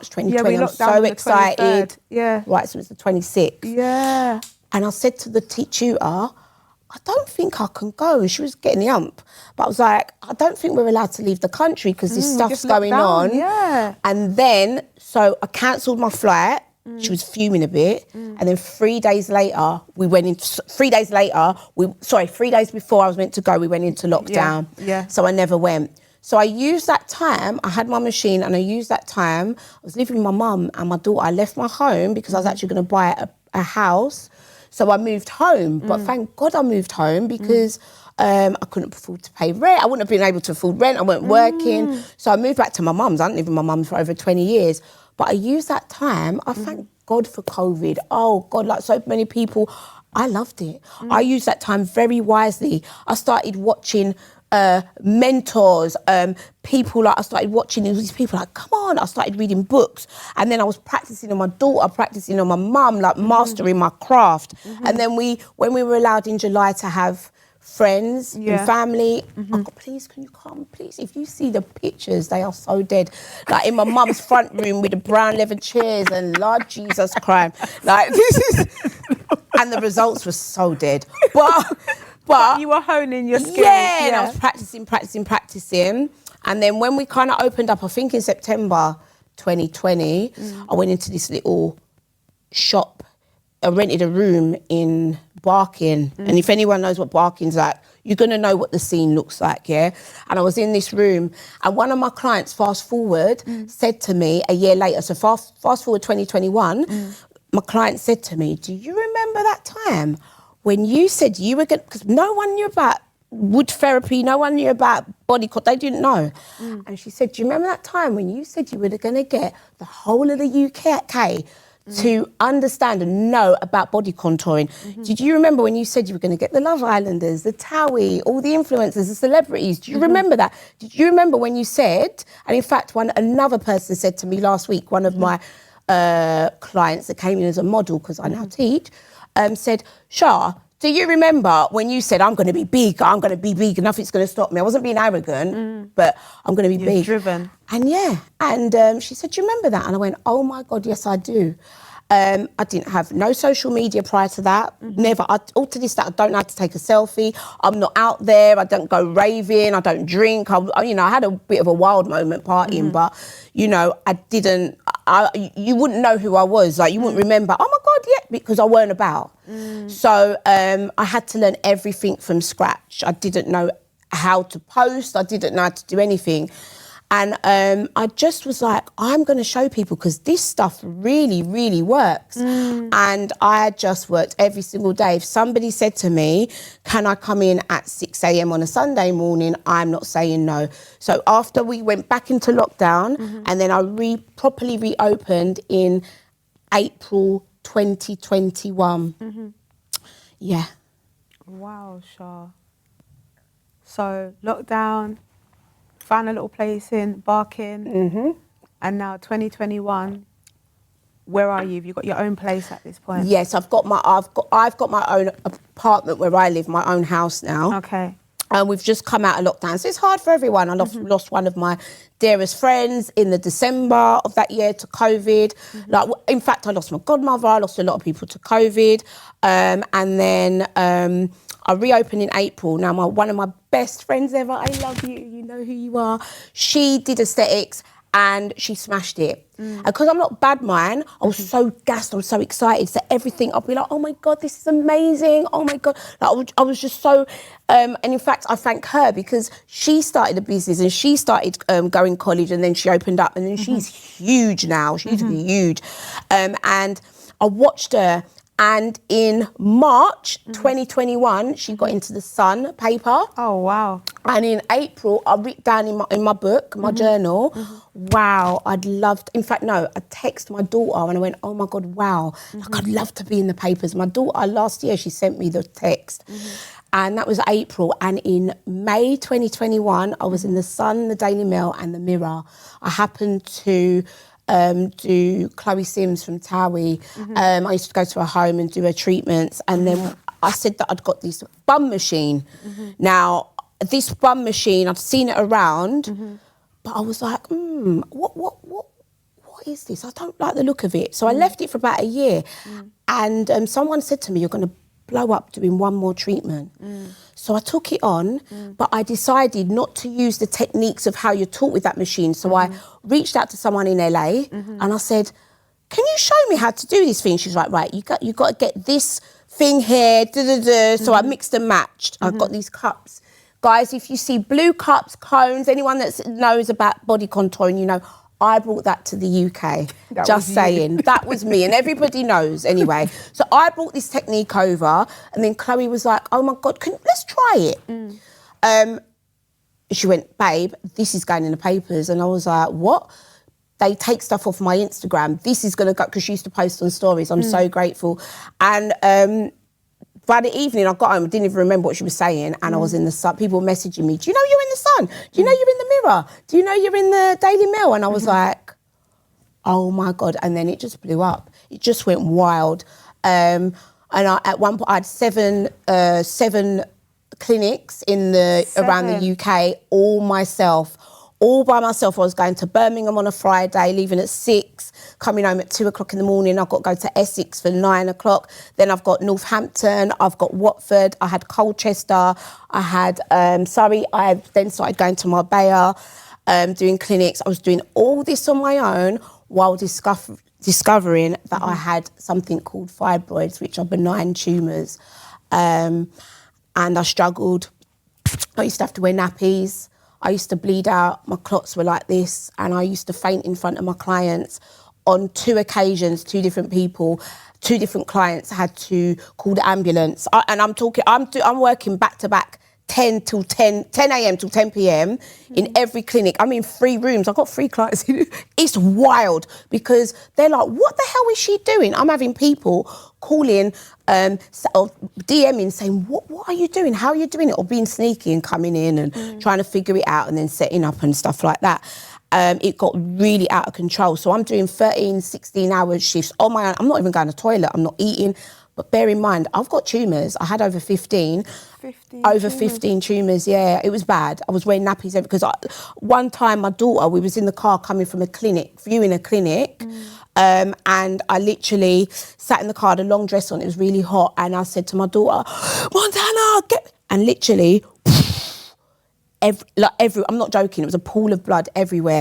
March 2020. I'm so excited. Yeah. Right, so it's the 26th. Yeah. And I said to the tutor, I don't think I can go. And she was getting the ump. But I was like, I don't think we're allowed to leave the country because this stuff's going on. Yeah. And then, so I cancelled my flight. She was fuming a bit. And then 3 days later, 3 days before I was meant to go, we went into lockdown. Yeah. So I never went. So I used that time, I had my machine and I used that time. I was living with my mum and my daughter. I left my home because I was actually going to buy a house. So I moved home, but thank God I moved home because I couldn't afford to pay rent. I wouldn't have been able to afford rent. I weren't working. So I moved back to my mum's. I hadn't lived with my mum for over 20 years. But I used that time. I thank God for COVID. Oh, God, like so many people, I loved it. I used that time very wisely. I started watching mentors, people like I started watching these people like, come on, I started reading books. And then I was practicing on my daughter, practicing on my mum, like mastering my craft. And then when we were allowed in July to have friends and family, I go, please, can you come, please? If you see the pictures, they are so dead. Like in my mum's front room with the brown leather chairs and Lord Jesus Christ. Like this is, and the results were so dead. But you were honing your skills. Yeah, and I was practicing. And then when we kind of opened up, I think in September 2020, I went into this little shop. I rented a room in Barking. And if anyone knows what Barking's like, you're going to know what the scene looks like, yeah? And I was in this room and one of my clients, fast forward, said to me a year later, so fast forward 2021, my client said to me, do you remember that time when you said you were going to, because no one knew about wood therapy, no one knew about body cut, they didn't know. And she said, do you remember that time when you said you were going to get the whole of the UK to understand and know about body contouring? Did you remember when you said you were going to get the Love Islanders, the Towie, all the influencers, the celebrities? Do you remember that? Did you remember when you said, and in fact, another person said to me last week, one of my clients that came in as a model, because I now teach, said, Shah, do you remember when you said, I'm going to be big, and nothing's going to stop me? I wasn't being arrogant, but I'm going to be big. Driven. And she said, do you remember that? And I went, oh my God, yes, I do. I didn't have no social media prior to that, never. All to this day, I don't know how to take a selfie. I'm not out there. I don't go raving. I don't drink. I had a bit of a wild moment partying, but, I didn't, you wouldn't know who I was. Like, you wouldn't remember, oh my God, yeah, because I weren't about. So I had to learn everything from scratch. I didn't know how to post. I didn't know how to do anything. And I just was like, I'm going to show people because this stuff really, really works. And I just worked every single day. If somebody said to me, can I come in at 6 a.m. on a Sunday morning? I'm not saying no. So after we went back into lockdown and then I properly reopened in April 2021. Yeah. Wow, Shah. So lockdown, found a little place in Barking, and now 2021. Where are you? Have you got your own place at this point? Yes, I've got my own apartment where I live, my own house now. Okay. And we've just come out of lockdown, so it's hard for everyone. I lost one of my dearest friends in the December of that year to COVID. Like, in fact, I lost my godmother. I lost a lot of people to COVID, and then I reopened in April. Now, one of my best friends ever, I love you, you know who you are. She did aesthetics and she smashed it. And because I'm not bad mind, I was so gassed, I was so excited. So everything, I'll be like, oh my God, this is amazing. Oh my God. Like, I was just so, and in fact, I thank her because she started a business and she started going college and then she opened up and then she's huge now. She's huge. And I watched her. And in March 2021, she got into the Sun paper. Oh, wow. And in April, I wrote down in my book, my journal, wow, I'd love to, in fact, no, I texted my daughter and I went, oh my God, wow, like I'd love to be in the papers. My daughter, last year, she sent me the text. And that was April. And in May 2021, I was in the Sun, the Daily Mail and the Mirror. I happened to do Chloe Sims from Towie. I used to go to her home and do her treatments. And then I said that I'd got this bum machine. Now, this bum machine, I've seen it around, but I was like, what what is this? I don't like the look of it. So I left it for about a year. And someone said to me, you're going to blow up doing one more treatment. So I took it on, but I decided not to use the techniques of how you're taught with that machine. So I reached out to someone in LA and I said, can you show me how to do this thing? She's like, right, you got to get this thing here, So I mixed and matched. I've got these cups. Guys, if you see blue cups, cones, anyone that knows about body contouring, you know, I brought that to the UK. Just saying. That was me, and everybody knows anyway. So I brought this technique over, and then Chloe was like, oh my God, let's try it. She went, babe, this is going in the papers. And I was like, what? They take stuff off my Instagram. This is going to go, because she used to post on stories. I'm so grateful. And by the evening, I got home, I didn't even remember what she was saying, and I was in the sun. People were messaging me, do you know you're in the sun? Do you know you're in the Mirror? Do you know you're in the Daily Mail? And I was like, oh my God. And then it just blew up. It just went wild. And at one point, I had seven clinics around the UK, all by myself. I was going to Birmingham on a Friday, leaving at 6, coming home at 2 o'clock in the morning. I've got to go to Essex for 9 o'clock. Then I've got Northampton, I've got Watford, I had Colchester, I had Surrey. I then started going to Marbella, doing clinics. I was doing all this on my own while discovering that I had something called fibroids, which are benign tumours. And I struggled. I used to have to wear nappies. I used to bleed out, my clots were like this, and I used to faint in front of my clients. On 2 occasions, 2 different people, 2 different clients had to call the ambulance. I'm working back to back 10 a.m. till 10 p.m. in every clinic. I'm in 3 rooms. I've got 3 clients. It's wild because they're like, what the hell is she doing? I'm having people calling or DMing saying, what are you doing? How are you doing it? Or being sneaky and coming in and trying to figure it out and then setting up and stuff like that. It got really out of control. So I'm doing 13, 16-hour shifts on my own. I'm not even going to the toilet. I'm not eating. But bear in mind, I've got tumours. I had over 15. 15 tumours, yeah. It was bad. I was wearing nappies because one time my daughter, we was in the car coming from a clinic, viewing a clinic, and I literally sat in the car, had a long dress on, it was really hot, and I said to my daughter, Montana, and literally, I'm not joking, it was a pool of blood everywhere.